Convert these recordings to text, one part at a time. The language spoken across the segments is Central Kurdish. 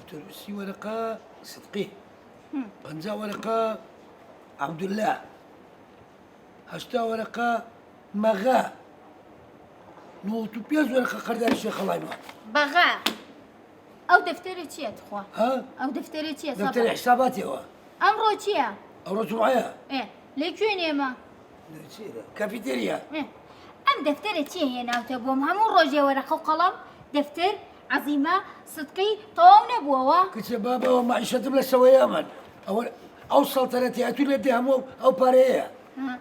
دفتر سي ورقة صدقي، خمسة ورقة عبد الله، هشتا ورقة مغا، نوتو بياز ورقة قردان الشيخ الله يبارك. بغا أو دفتري تشيا تخوا؟ ها؟ أو دفتري تشيا صباح؟ دفتر حساباتي هو. أمرو تشيا؟ أمرو معايا. إيه ليكوين يما؟ كافيتيريا. إيه أم دفتري تشيا هنا وتبوم همون روجي ورقة وقلم دفتر عزيمة صدقي طوام نبوة. كتبابا ومعيشة بلا سويا من. أو سلطنتي أتولي يديها أو بارية.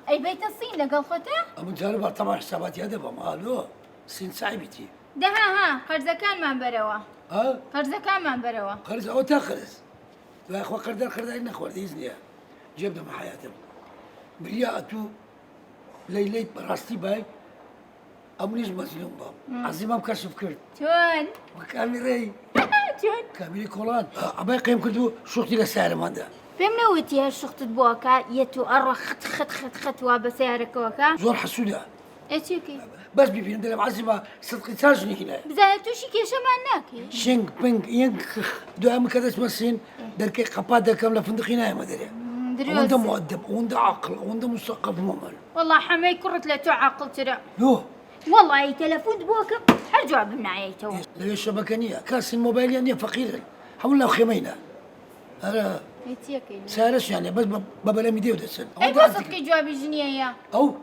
أي بيت الصين لقى الخطة؟ أمن جاربها طبعا حساباتي هذا بمالو. الصين صعبتي. ده ها قرزة كان من بروا. ها؟ قرزة كان من بروا. قرز أو تخرز. يا أخوة قردان نخور ديزني. جبنا مع حياتهم. برياءتو ليلة براستي باي. أمنيش مظلوم بام. عزيمة مكشف كرت. شون؟ وكاميري. شون؟ كاميري كولان. أباي قيم كدو شوختي لسالم هذا. بمنوتي هالشخط بوكا يتو أرى خت وابسيارك وكا. زور حسودة. إيش يكي؟ بس بيبين دلهم عزيمة صدقي تاجني هنا. بزايتوشي كيش معناكي؟ شينغ بينغ ينخ دو كذا اسمه الصين دركي قبادة كاملة فندق هنا ما أدري. وعنده مؤدب وعنده عقل وعنده مثقف مؤمن. والله حماي كرت لا تعقل ترى. يوه. والله أي تلفون بوكا حرجع بمنعي تو. لا الشبكانية كاس الموبايل يعني فقير. حولنا خيمينا. أنا. يتيكي. سارش يعني بس بابا ميدي ودسن. أي بصدق جواب الجنيه. أو.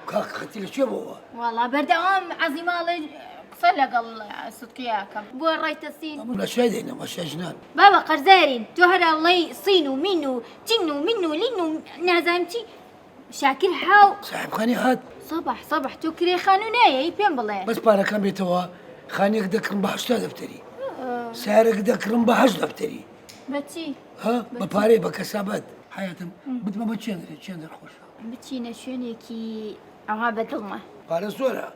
كاك ختي لك شو هو. والله بردعام عزيمة الله صلق صدقياكم بو رايت الصين. لا شاهدين ما شاجنان. بابا قرزارين تهرى الله صينو منو تنو منو لينو نازمتي شاكر حاو. صاحب خاني هاد. صباح تكري خانونايا يبين بالله. بس بارا كان بيتوا خانيك دكرم بحشتا دفتري. سارق دكرم بحش دفتري. بتشي. ها بباري بكسابات حياتهم بد ما تشين خوش. بتشينا شونيكي أما بدلنا. بارا زورا.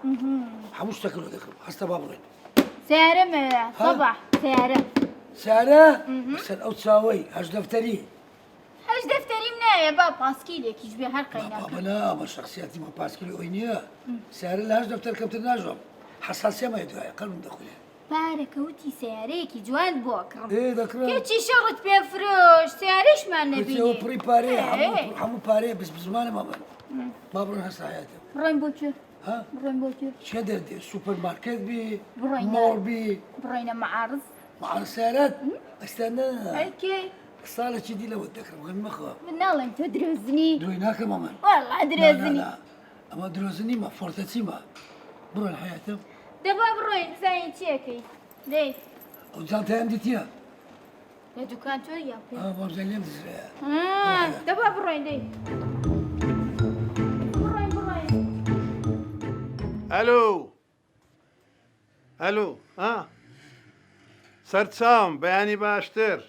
حموش تاكلوا دكرم حستا بابغين. سارة ما صباح سارة. بس أو تساوي هاش دفتري. هاش دفتري منايا بابا باسكيلي كيش بها هالقينا. بابا لا ما شخصياتي ما باسكيلي وينيا. سارة لهاش دفتر كم تناجم. حساسية ما يدوها قلب دخولها. بارك وتي ساريكي جوان بوكرم. إيه ذكرى. كيتشي شرط بفروش ساريش ما نبي. كيتشي بريباري حمو باري بس بزمان ما بن. ما برون هسه حياتي. براين بوتشر. ها؟ براين بوتشر. شدر دي سوبر ماركت بي. براين. مول بي. براين معارض. مع سارات. استنى. اوكي. صالة كذي لو اتذكر غير مخه. بالله انت تدرسني. دويناك ماما. والله درزني. لا اما دروزني ما فورتتي ما. برون حياتهم. دابا براين زين تشيكي. ليه؟ وجانتها عندي تيا. يا دكان تويا. ما بزين لي دابا براين ليه؟ براين. الو صرت سام بياني باشتر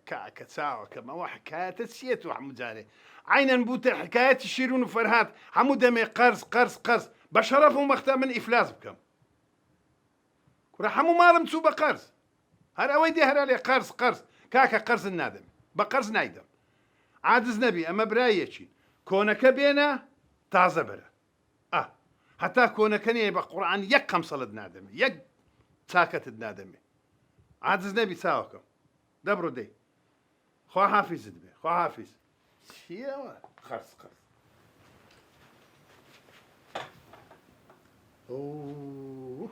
كاكا ساعة كما وحكاية تسيت وحمود زاني عينا بوت حكاية الشيرون وفرهات حمود دمي قرص بشرف ومختار من إفلاس بكم كرا حمو مارم تسوبة قرص هر أويدي هر علي قرص كاكا قرص النادم بقرص نايدم عادز نبي أما برايتشي كونك بينا تازه برا حتى كونك نيبا قرآن يك صلد نادم يك ساكت النادم عادز نبي ساوكم دبرو دي خو حافظ دبي خو حافظ شيوا خرص اوه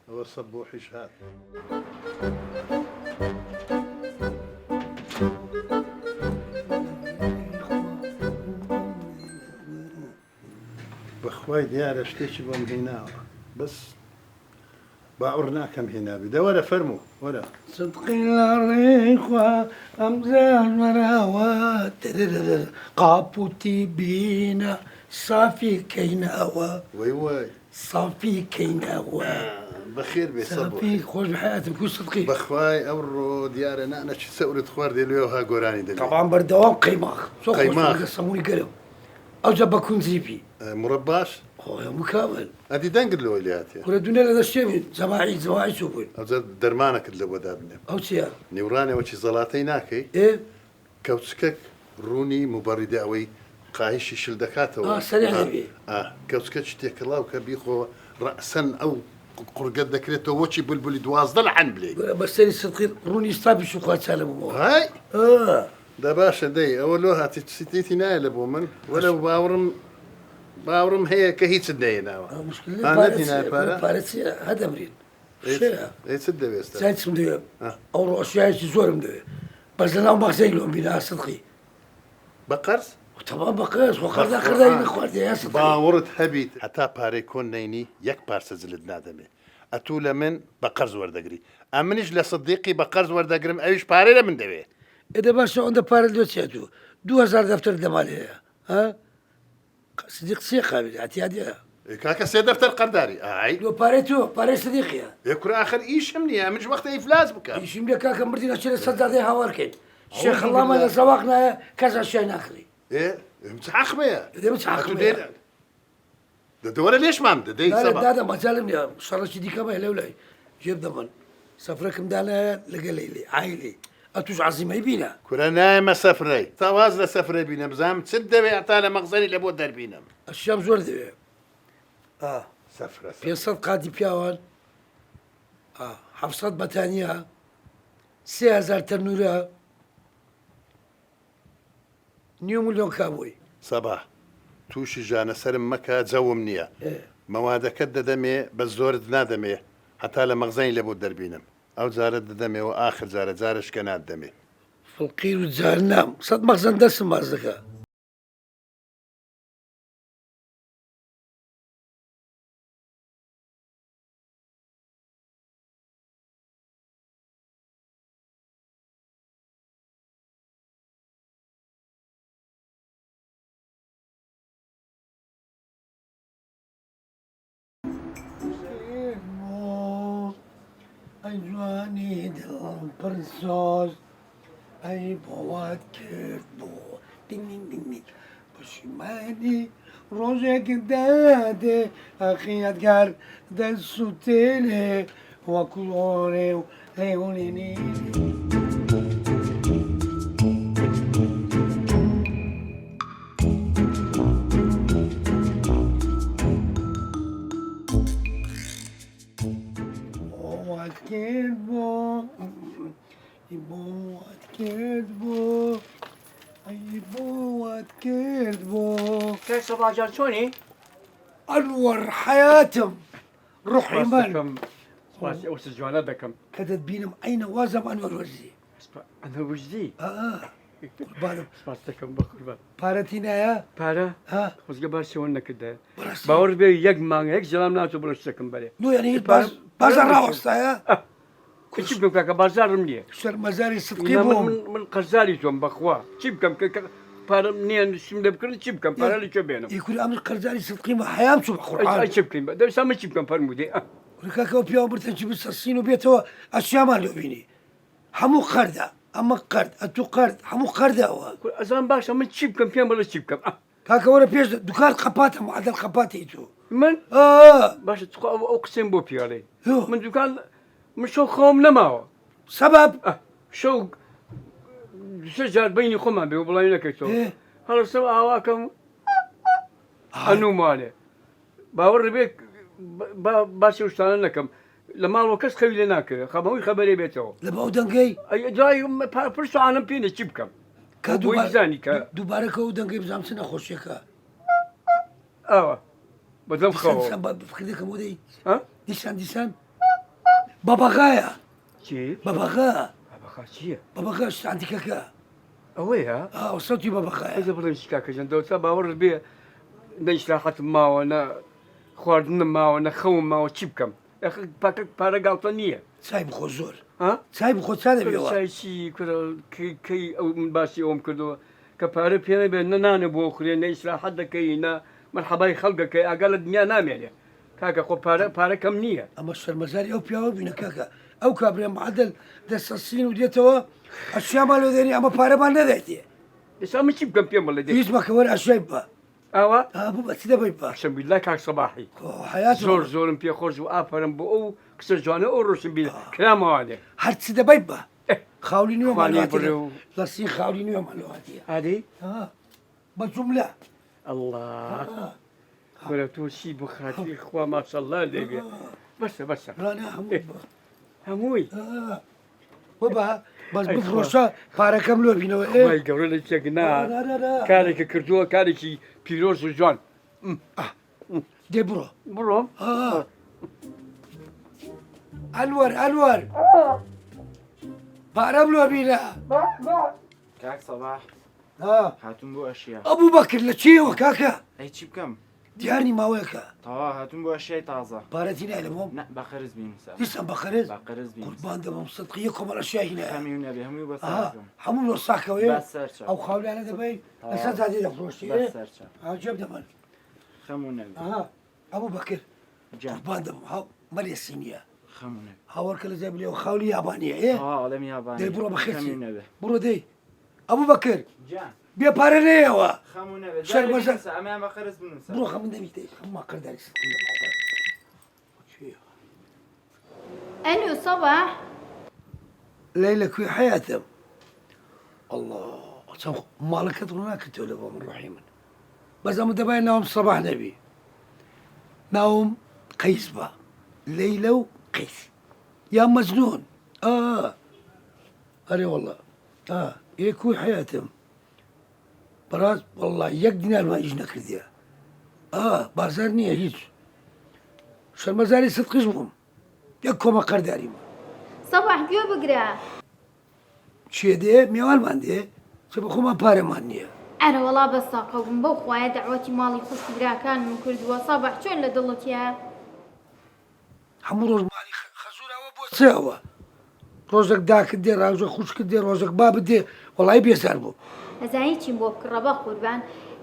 هو صبوحي شهاد بخواي ديار اشتيش بهم هنا بس باعرناكم هنا بدا ولا فرموا ولا صدقي الريخوة أمزاج مراوات قابوتي بينا صافي كيناوة وي صافي كيناوة بخير بيصبوا صافي خوش بحياتك كل صدقي بخواي أورو ديارنا أنا شو سأقول تخوار ديالو ها قراني دلي طبعا بردوام قيماخ قيماخ قسموني قلم أو جاب كون زيبي مرباش يا مكامل هذه دنقل له إليات يا كل الدنيا لهذا الشيء زواعي سوبر أو زاد درمانك اللي ودابنا أو سيا نوراني وشي زلاتيناكي إيه كوتسكك روني مبردة أوي قاهش شلدكاته سريع نبي كوتسكك تيك الله وكبيخو رأسا أو قرقت ذكرته وشي بلبلي دوازدل عن بلي بس أنا صدقي روني ستابي شو قاد سالم مو هاي ده باشا دي أولوها تتسيتي نايل أبو من ولا باورم هي كهي تسدينا مشكلة بارتس هذا مرين شيء ايه تسدي بيست سايت سمدي أو أشياء زور مدي بس أنا ما زيلهم بنا صدقي بقرس طبعا بقرس وخردا خردا ينخوات يا صدقي باورت هبيت حتى باري كون نيني يك بارس زلد نادمي أتولى من بقرز وردقري أمنيش لصديقي بقرز وردقرم أيش باري لمن دبي إذا باشا عند بارل دوتشاتو 2000 دفتر دمالية ها صديق سيقة اعتيادية كاكا سي دفتر قرداري هاي لو باريتو باري صديقي يكون آخر إيش همني من وقت إفلاس بك يشم لك كاكا مردينا شيل صدق هاوركين الشيخ الله ما سواقنا كذا شيء ناخري إيه متحقق بيا إذا متحقق ده ولا ليش ما مد دي لا سبع لا ما زالني صار شي دي كمان لا ولا جيب ضمن سفرك مدانا لقليلي عائلي أتوش عظيمة يبينا كنا نايمة سفري توازن سفري بينا مزام تسد بيعطانا مغزري لابو دار بينا الشمس ورد سفرة بيصد قادي بياوان حفصات بتانية 3000 تنورة نيو مليون كابوي صباح توشي جانا سرم مكة زوم نية إيه. مواد كد دمي بس زور دمي حتى لمغزين لابو دار بينا أو زارت دمي وآخر زارش كانت دمي في القيل وتزار نام صد مخزن دس مازكا أي جواني دل برزوز أي بوات كربو دين دين دين دين بشماني روزك دادي أخي أدقر دل سوتيلي وكلوري ليونيني كذبو يبوات كذبو يبوات كذبو كيف صباح جرسوني؟ أنور حياتهم روح إيمان وش الجوانا بكم؟ كدت بينهم أين وازم أنور وزي أنا وجدي قربانم سباستكم بقربان بارتينا يا بارا ها وش قبل شونا كده براسي. باور بي يجمع هيك جلام ناسو بلشتكم بري نو يعني بازار راوستا يا كيف كم بازار مني شر مزاري صدقي بوم من قزاري توم بخوا كيف كم بارا منين شمل بكرة كيف كم بارا اللي شبينه يكون أمر قرزاري صدقي ما حيام شو قرآن أي كيف كم ده سامي كيف كم فرمودي ولكاكا وبيا برتن شو بسرسين وبيتوا أشياء ما لوبيني حمو قردا أما قرد أتو قرد حمو قردا هو أزام باشا من كيف كم فيهم ولا كيف كم كاكا ورا بيش دكان قباته معدل قباته يتو من آه باشا تقو أقسم بو بيالي يو. من دكان مشو خوم نماو سبب شو شجر بيني خما بي وبلا ينكتو إيه. هلا سوا هواكم أنو ماله باور بيك باشي وشتانا لكم لما الوكس خوي لناك خبوي خبري بيتو لباو دنقي أي جاي برسو عالم بينا تشبكم ويزاني كا دوباره كو دنقي بزام سنة خوشيكا بدم خو فكرتك مودي ها ديسان بابا غايا شي بابا غا بابا شي بابا غا شو عندك كاكا أويها وصلتي بابا غايا إذا بدنا نشكاك جندو باور بي نشلاحة ما وانا خواردن ما وانا خوم ما وتشبكم أخي باك باراغالطانية سايب خوزور ها سايب خو ساده بيوا شيء كذا كي أو من باسي أم كذا كبار بينا بيننا نبغى خلينا نيسلا حدا كينا مرحبا خلقك كي أقل الدنيا نام يعني كاكا خو بارا كم نية اما الشر مزاري او بيوا بينا كاكا او كابري معدل دس الصين وديتوا اشياء مالو ذيني اما بارا ما ندهتي بس أنا شيء كم بيوم ولا دي يسمع كور اشياء با أوا بابا سيدا بيبا أقسم بالله كاك صباحي حياته زور بيا خرج وآفرم بو كسر جوانا أورش بيا كلام هذا هرت سيدا بيبا خاولي نيو خوالي مالو برو. هاتي لسين خاولي نيو مالو هاتي هذه بجملة الله ولا توشي بخاتي إخوة ما شاء الله ليبيا بەسە لا هەموو هەمووی وەبا بەس بفرۆشە پارەکەم لۆ بینەوە وای گەورە لە چێک نا کارێکە کردووە کارێکی پیرۆز و جوان دێ بڕۆ بڕۆم ئەلوەر پارەم لۆ بینە کاک سەباح هاتوون بۆ ئەشیا ئەبوو بەکرد لە چیەوە کاکە ئەی چی بکەم دیارنی ماوەیەکە تەوا هاتوون بۆ ئەشیای تازە پارەتی نای لەمۆم نە بە قەرز بینسا دیسان بەخەرز بە قەرز بین قوربان دەبم سەدقیە کۆمەڵە شاهینە خەمی و نەبێ هەمووی بە سەرکەم هەموو لۆ ساکەوەیە بە سەرچە ئەو خاولانە دەبەی لەسەر زادی دەفرۆشتی بە سەرچە جێب دەمەن خەم و نەبێ ئەبوو بەکرد جان قوربان دەبم مەلێسی نییە خەم و نەبێ هاوەرکە لە زەبلێ و خاولی یابانیە ئێ ئەڵەمی یابانی دەی بڕۆ خەمی بەخێتی و نەبێ بڕۆ دەی ئەبوو بەکرد جان بێ پارە نەیەوە خەم و نەبێ شەر بەزە ئەمیان بە قەرز بنووسە بڕۆ خەمن دەمیتەی خەمما کردداری ألو صباح ليلى كوي حياتم الله مالك هناك تولى من روحي من بس أنا دبي نوم صباح نبي نوم قيس با ليلى وقيس يا مجنون أري والله إيه كوي حياتم براز والله يك دينار ما يجينا كرديا بازار نية هيج شو المزاري صدق اسمهم يكوما قرداري صباح گوێ بگرە چێ دێ میێوانمان دێ چ بە خۆمان پارەمان نییە ئەرە وەڵا بەساقە بووم بەو خوایە دەعوەتی ماڵی خوشکبراکانم کردووە سەباح چۆن لە دڵتیە هەموو ڕۆژ مالی خەزوراوە بۆ چێەوە ڕۆژێک داکرد دێ ڕاژە خوشکرد دێ ڕۆژێک بابت دێ وەڵی بێزار بوو ئەزانی چیم بۆ بکڕە بە قوربان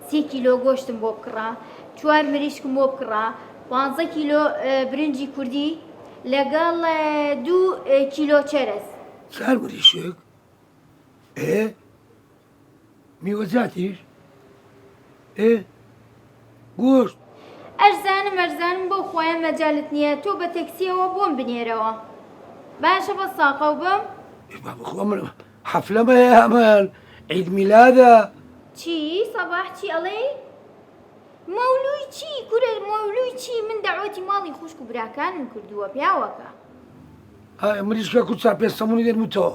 3 کیلۆ گۆشتم بۆ بکڕا 4 مریشکم بۆ بکڕا 15 کیلۆ برنجی کوردی لەگەڵ 2 کیلۆ چەرز چار وریشێک میوەجاتیش گۆشت ئەرزانم بۆ خۆیان مەجالت نییە تۆ بە تەکسیەوە بۆم بنێرەوە باشە بە ساقە بم بخۆ من حەفلەمە هەمان عید میلادە چی سەباح چی ئەڵێ مەولوی چی کورە مەولوی چی من دەعوەتی ماڵی خوشک و براکانم کردووە پیاوەکە مریشکە کوچا پێ سەمونی دێنموتەوە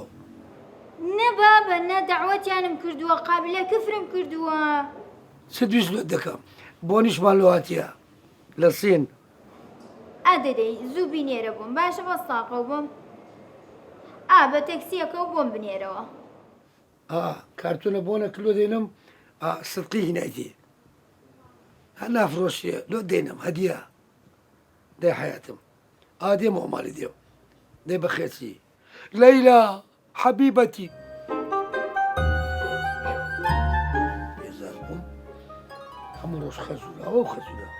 نە بابە نە دەعوەتیانم کردووە قابلە کفرم کردووە چ دویست لێت دەکەم بۆنیشمان لەواتیە لە سین ئەدەدەی زوو بینێرە بووم باشە بە ساقە بم بە تەکسیەکە و بۆم بنێرەوە کارتونە بۆنە کلۆ دێنم سدقی هینایتی هەر نافرۆشیە لۆ دێنم هەدیە دەی حیاتم دێمەوە ماڵی دێو دەی بەخێتی لەیلا حەبیبەتی بێزار بووم هەموو ڕۆژ خەزوراوە و خەزوراوە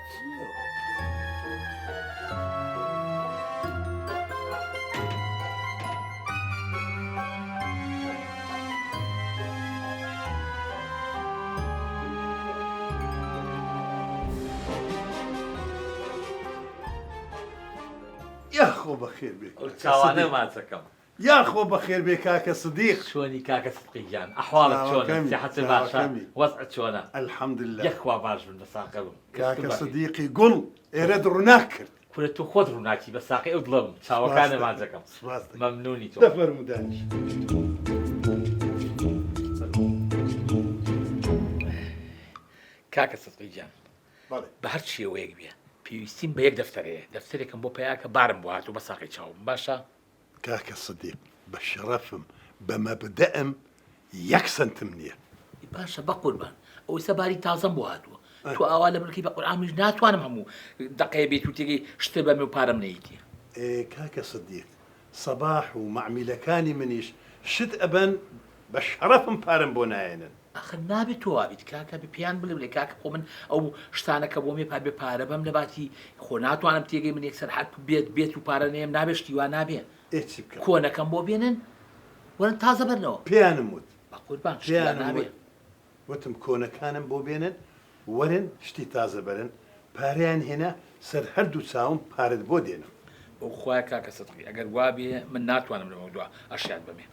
یاخۆ بەخێر بێ چاوانە ماچەکەم یاخۆ بەخێر بێ کاکە سدیق چۆنی کاکە سدقیجان ئەحواڵت چۆنە سیحەتت باشە وەزعت چۆنە الحەمدلله یەکخوا باش بن بە ساقە بم کاکە سدیقی گوڵ ئێرە ڕووناک کرد کورە تو خۆت ڕووناکی بە ساقی ئەو دڵم چاوەکانە ماچەکەم سپاس دەکەم. مەمنونی تۆ دەفەرمودانیش کاکە سدقیجان بەڵێ بە هەر شێوەیەک بێ پێویستیم بە یەک دەفتەرەیە دەفتەرێکم بۆ پیاکە بارم بۆ هاتوو بە ساقی چاوم باشە کاکە سدیق بە شەرەفم بە مەبدەئم یەک سنتم نییە باشە بە قوربان ئەوەی سەباری تازەم بۆ هاتووە تو ئاوا لە بنکەی بە قورئانیش ناتوانم هەموو دقەیە بێت و تێگەی شتە بەمێ و پارەم نەیتیە کاکە سدیق سەباح و معمیلەکانی منیش شت ئەبەن بە شەرەفم پارم بۆ نایێنن ئەخە نابێت تۆ وابیت کاکە بە پیان بڵێ لێ کاکە خۆ من ئەو شتانەکە بۆ مێ بێ پارە بەم لە باتی خۆ ناتوانم تێگەی من یەکسەر حەت بێت و پارە نەیەم نابێت شتی وا نابێ چی بکەم کۆنەکەم بۆ بێنن وەرن تازە بەرنەوە پیانم وت بە قوربان شتیان نابێ وتم کۆنەکانم بۆ بێنن وەرن شتی تازە بەرن پاریان هێنا سەر هەردوو چاوم پارت بۆ دێنم بەو خوای کاکە سەدقی ئەگەر وا بێ من ناتوانم لەمە دووە ئەشیان بەمێ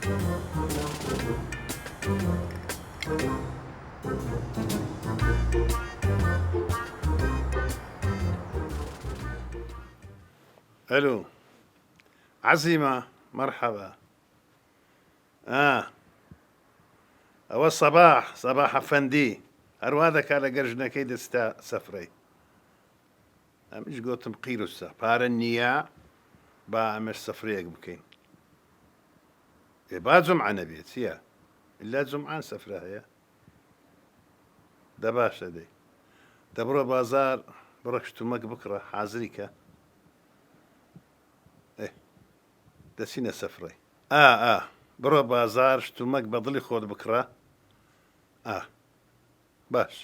Thank you. الو عزيمة مرحبا. ئەوە صباح أفندي هەروادەکا لە گەرژنەکەی دەستا سەفرەی. ئەمیش گوتم قیرۆسە پارە نییە با ئەمەش سەفرەیەک بکەین. با جمعە نەبێت چییە؟ إلا جمعان سەفرە هەیە؟ دە باشە دەی. دەبڕۆ بازار بڕە شتومەک بکڕە حازریکە. دەچینە سەفرەی. بڕۆ بازار شتومەک بە دڵی خۆت بکڕە. باش.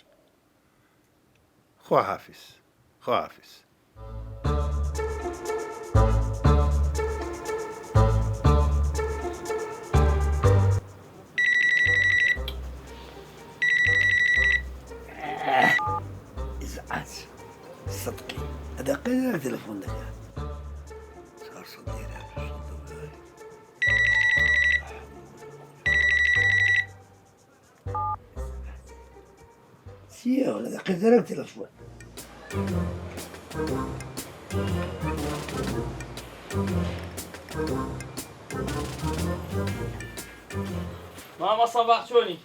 خواحافیز. إزعاج صدقي هذا قيل تلفون لك صار صدير سيا ولا قيل تلفون ماما صباح شوني؟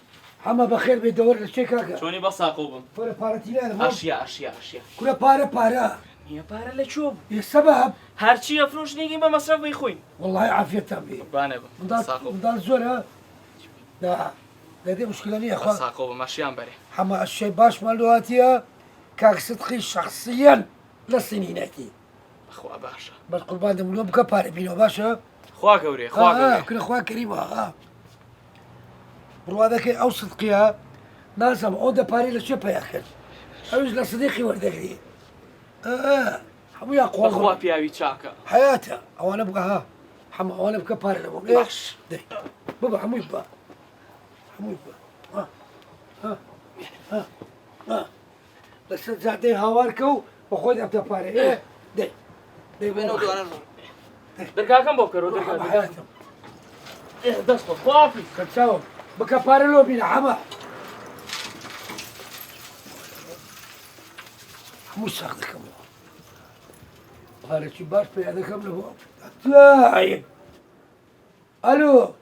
حما بخير بيدور للشيء كاكا شوني بساقوبم؟ فورا بارتي لا أشياء كل بارا هي بارا لشوب السبب هرچی افروش نيجي ما مصرف بيخوين والله عافية تابي بانه مضال زورها لا دي مشكلة لي يا اخوان بساقوبم أشياء بري حما الشيء باش مالواتيا كاك صدقي شخصيا للسنيناتي أخوة باشا بس قربان دملو بكا باري بينو باشا خوا قوري خوا قوري كل اخوان كريمة برو هذاك او صدقيها نازم عودة باري لشي بياكل اوز لصديقي وردقري حمو يا قوة أخوة بياوي تشاكا حياته او انا بقى حما او انا بقى باري لبو باش بابا حمو يبا بس زعتي هاواركو وخذ ابدا باري ايه دي بينو دوانا دركاكم بوكرو دركاكم حياتهم دستو خوافي كتساوم بكا باري لو بينا حما حمو ساخدك امو هذا شباش في هذا كم له طيب الو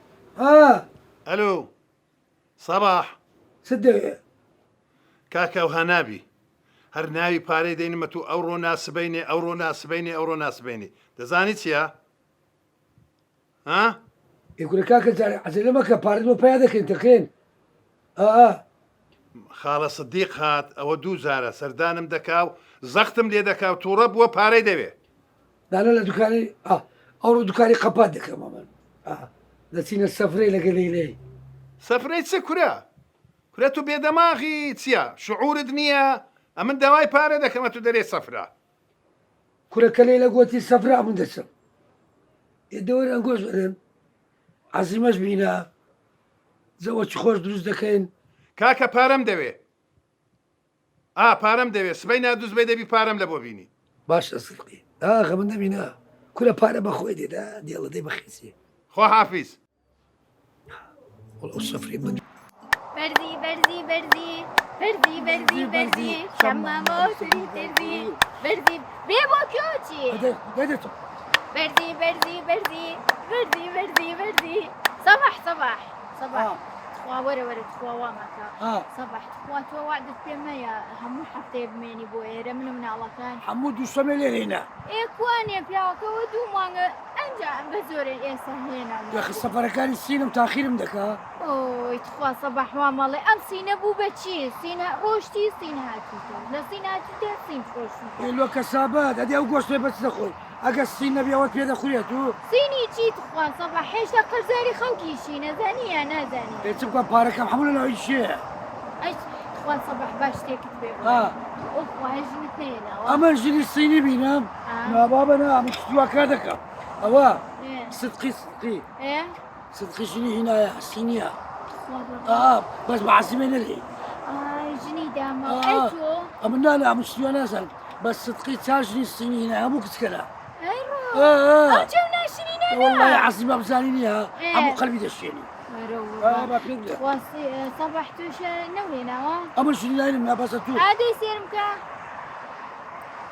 الو صباح صدق كاكا وهنابي هەر ناوی پارەی دەینمە تو ئەوڕۆ ناسبینی دەزانی چییە؟ يقول لك عزيزي ما كبارد مو بيادك انت كين خاڵە صدیق هات ئەوە 2000 سەردانم دەکاو زەختم لێ دەکاو تووڕە بووە پارەی دەوێ. لا دكاني او دكاني قباد دك ماما دسينا السفري لقليلي سەفرەی چ کورە تو بێدەماغی چییە؟ شعورت نییە؟ ئەمن داوای پارە دەکەمە تو دەرێ سەفرە. كرة كليلة قوتي السفراء من دسم يدور انقوز بدن عزيمش بينا زوج خوش دروز دكين کاکە پارەم دەوێ. پارەم دەوێ سبەی نادووز بێ دەبی پارەم لە بۆ بینی. باش صدقي غمنا بينا كرة بارا بخوي دي دي الله دي بخيسي خوا حافیز. والله السفري من برزي شمامو سري ترزي برزي بيبو كيوتشي هذا برزي صباح تخوا ورا تخوا وامك صباح تخوا تو وعدت بما يا همو حفتي بميني بو ايرا من الله كان حمود وسميلي هنا اكواني بياكو ودو مانغ انجا بزوري ايسا هنا يا اخي السفر كان السينم تاخير من دكا اوه تخوا صباح وامالي ام سينا بو بتشي سينا روشتي سينا هاتيتو لا سينا هاتيتو سين فروشتي لو كسابات هذه اوغوست بس دخول اقا السين بيوت بيد اخوياتو سيني جي تخوا صباح حيش قرزاري خوكي شينا زاني انا زاني تبقى بارك محمول له شيء ايش تخوا صباح باش تكتبي اخوا هجنتين اما نجي الصيني بينام ما بابا مش توكادك اوا صدقي ايه صدقي شنو هنا يا الصينيه بس بعزمين لي جني داما ايتو اما لا مش نازل بس صدقي تاجني الصيني هنا مو كتكلا ايرو اوجونا شنينا والله يا عزيمه بزانيني ابو قلبي دشيني واسي صباح توش نوينا اما شنو لا من بس تو عادي يصير مكا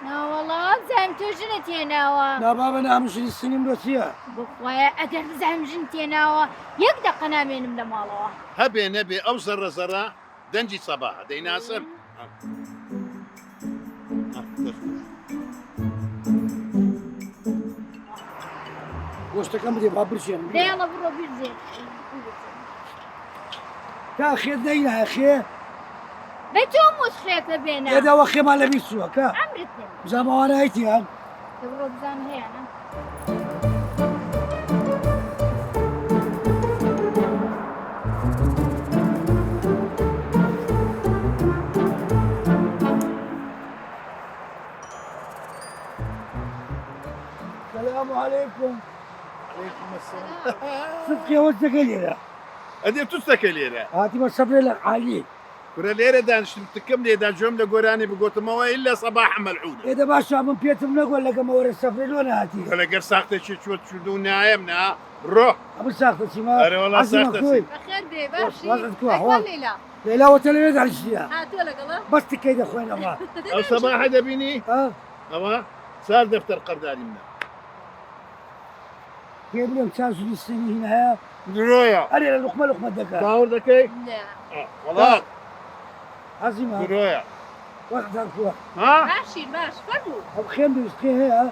ناوەڵا بزانم تۆ ژنە تێناوە نا بابە نامژنی سنیم دۆچیە بخوایە ئەگەر بزانم ژن تێناوە یەک دەقە نامێنم لە ماڵەوە هەبێ نەبێ ئەو زەڕە دەنجی سەباحە دەیناسم گۆشتەکەم بدێ با برژێن دێڵە بڕۆ بیرزێن تا خێت دەینایە خێ بە تۆ مۆشخێکە بێنە ئێداوە خێمان لە بیست چووەکە ئەمرت نێ زامەوانایەتیان بڕۆ بزان هەیەە السلام عليكم عليكم السلام صدقي وزەکە لێرە ئەدێ توستەکە لێرە هاتی بە سەبرێ لە عالی کورە لێرە دانیشتم تکەم لێدا جۆم لە گۆرانی بگوتمەوە ئللا سەباح مەلعونە ئێدە باشە من پێتم نەگۆ لەگەمەوەرە سەفرێ لۆ نهاتی لەگەر ساختێکی چوت چودو نایم نا ڕۆ ئەمە ساختە چیما ئەرە وەڵا ساختە چی؟ بخير بي باشي وازت كوا، أكبر هون. ليلى لەیلا وەتە لەوێ دانیشتیە هاتوا لك الله بەس تکەی دەخۆینەوە ئەو سەباحە دەبینی ها ئەوە سار دەفتەر قەرداری منە پێ بڵێم چا ژنی سنی هین هەیە درۆیە ئەرێ لە لوقمە لوقمە دەکات باوەڕ دەکەی لا وڵات عەزیمە درۆیە وەختان کووە ها ماشي باش فرمو ئەو خێم دوستقی هەیە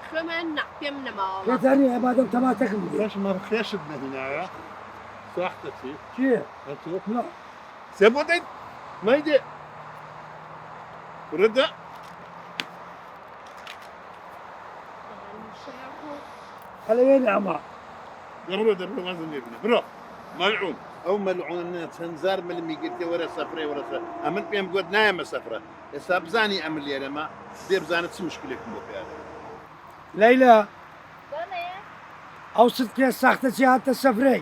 شو ما نعطي من ما والله پێتانی ئەمادەم تەماتەکەم بدێ باش مەڕخێشت نەهینایە ساختە چی چیە هەتۆ نۆ سێ بۆ دەیت مەیدێ ورده هەلەوێ ئەما دەبرۆ وازن لێ بنە برۆ مەلعون ئەو مەلعونە چەند زار ملمی گرتێ وەرە سەفرێ وەرەسە ئەمن پێم گوت نایەمە سەفرە ئێستا بزانی ئەمن لێرەمە دێ بزانێت چ مشکلێکم بۆ پیاە لەیلا ئەو سدقێ ساختە چی هاتە سەفرەی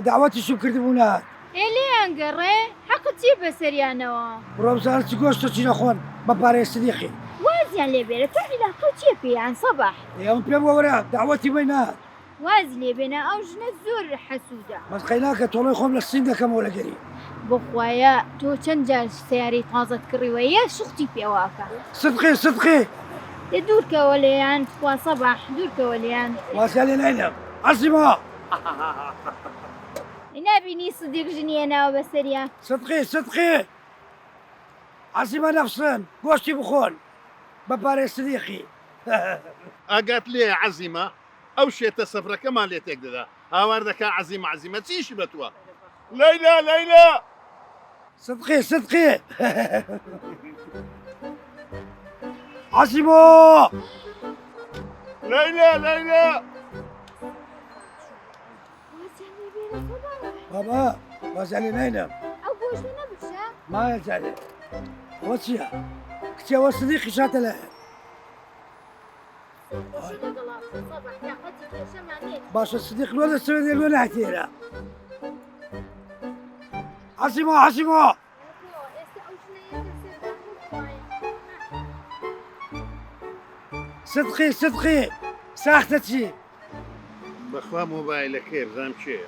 داوەتیشم کردبوو نهات ئێلیان گەڕێ حەقت چیە بەسەریانەوە بڕۆ بزانە چ گۆشتە چی نەخۆن بە پارەی سدیقی وازیان لێبێرە تۆ عیلاقە و چیە پێیان سەباح ئێوە پێم وەرە داوەتی بەی نهات واز لێبێنە ئەو ژنە زۆر حەسوودە مەسخەی ناکە تۆڵی خۆم لە سین دەکەمەوە لەگەری بخوایە تۆ چەند جار سیارەی تازت کڕیوە یە شوختی پێواکە صدقی لێ دوورکەوە لێیان خوا سەباح دوورکەوە لێیان واسیا لێ ناینەم عەزیمە نابینی سدیق ژنیە ناوە بەسەریان صدقی عەزیمە نەفسن گۆشتی بخۆن بە پارەی سدیقی ئاگات لێ عەزیمە ئەو شێتە سەفرەکەمان لێ تێک دەدا هاوار دەکا عەزیمە چیشی بە تووە لەیلا صدقی عەزیمە لەیلا بابا واسیا لێ ناینەم ئەو گۆشتە نەبشە مایە جارێ ئەوە چییە کچێوە سدیقی شاتە لایە باشە سدیق لۆ دەسەوێت لۆ ناتێرە عەزیمە صدقی ساختە چی بەخوا مۆبایلەکەی بزانم چێە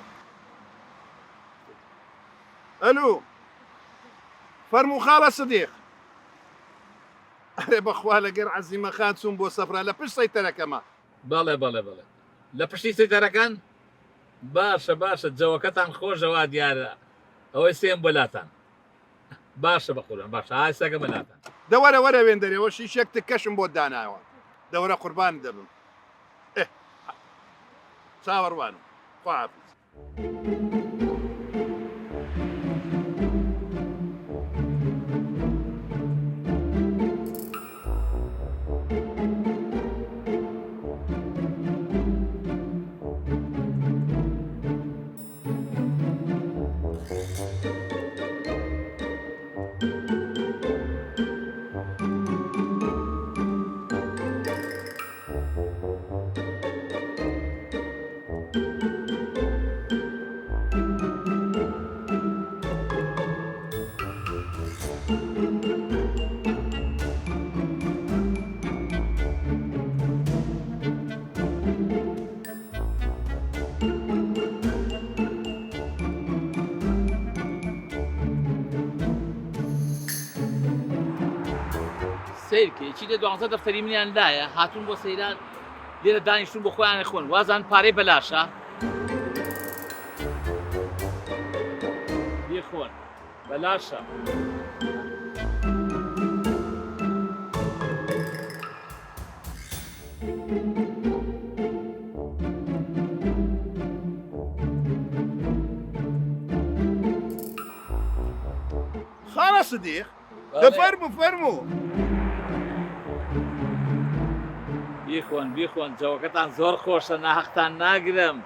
ئەلو فەرموو خاڵە سدیق ئەرێ بەخوا لەگەر عەزیمە خان چوون بۆ سەفرە لە پشت سەیتەرەکەمە بەڵێ لە پشتی سێتەرەکان باشە جەوەکەتان خۆشەوە دیارە ئەوەی سێم بەلاتان باشە بەخۆرم باشە ئاسەکە بەلاتان دەوەرە وەرە وێندەرەوە شیشێک کەشم بۆ داناوە دەورە قوربان دەبم چاوەڕوانم خواحافظ سیرکە چی لە 12 دەفتەری منیان لایە هاتوون بۆ سەیران لێرە دانیشتون بۆ خۆیان خۆن وازان پارەی بەلاشە بێ خۆن بەلاشە خانە سدیق دەفەرموو بیخۆن جەوەکەتان زۆر خۆشە ناحەقتان ناگرم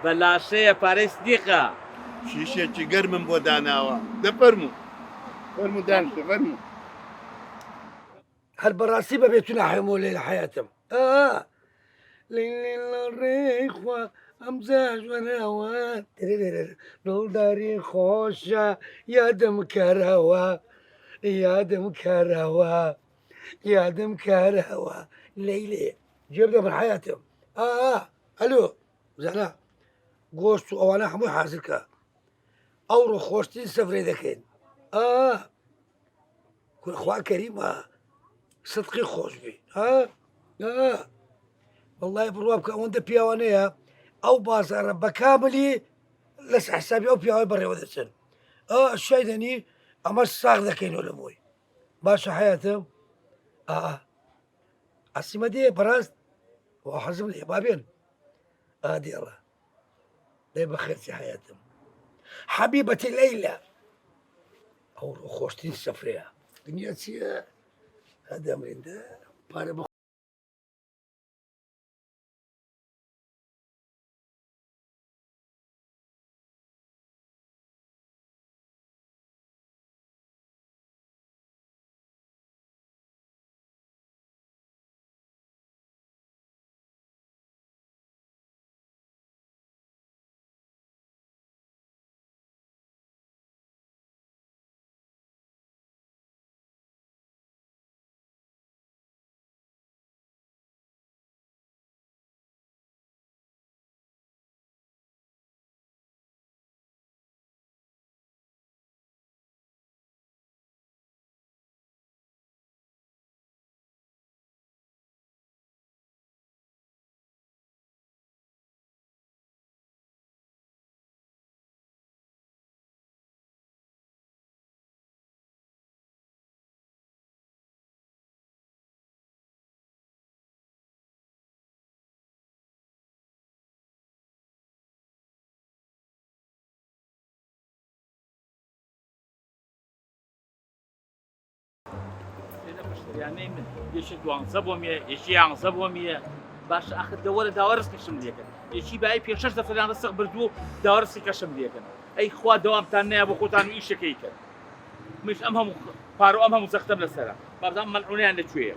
بەلاشەیە پارەی سدیقە شیشێکی گەرمم بۆ داناوە دەفەرموو دانیشتە فەرموو هەر بەڕاستی بە بێتونە هەموو لێ لە حیاتم لێ ڕێخوا ئەم جاژوەنەوە دڵداری خۆشە یادم کارەوە لەیلێ جێ بدە من حیاتم ئەلۆ زانا گۆشت و ئەوانە هەمووی حازرکە ئەوڕۆ خۆشترین سەفرێ دەکەین خوا کەریمە صدقی خۆش بی والله بڕوا بکە ئەوەندە پیاوانەیە ئەو بازارە بەکاملی لەس حسابی ئەو پیاوەی بەڕێوە دەچن شای دەنی ئەمە ساغ دەکەینەوە لە بۆی باشە حیاتم ئەسیمە دێ بەڕاست حەزم لێ بابێن دێڵە لێ بەخێرچی حیاتم حەبیبەتی لەیلە ئەو خۆشترین سەفرەیە دنیا چییە هەدەمێندە پارە بە یانەی من یەکی 12 بۆمیە یەکی 11 بۆمیە باش ئاخر دەوەرە داوەڕستکەشم لێکن یەکی بای پێ 6 دەفەران ڕستق بردووە داوەڕستی کەشم لێکن ئەی خوا دەوامتان نایە بۆ خۆتان و ئیشەکەی کرد مش ئەم هەموو پارۆ ئەم هەموو زەختەم لەسەرە بەردام مەلعونیان لەکوێیە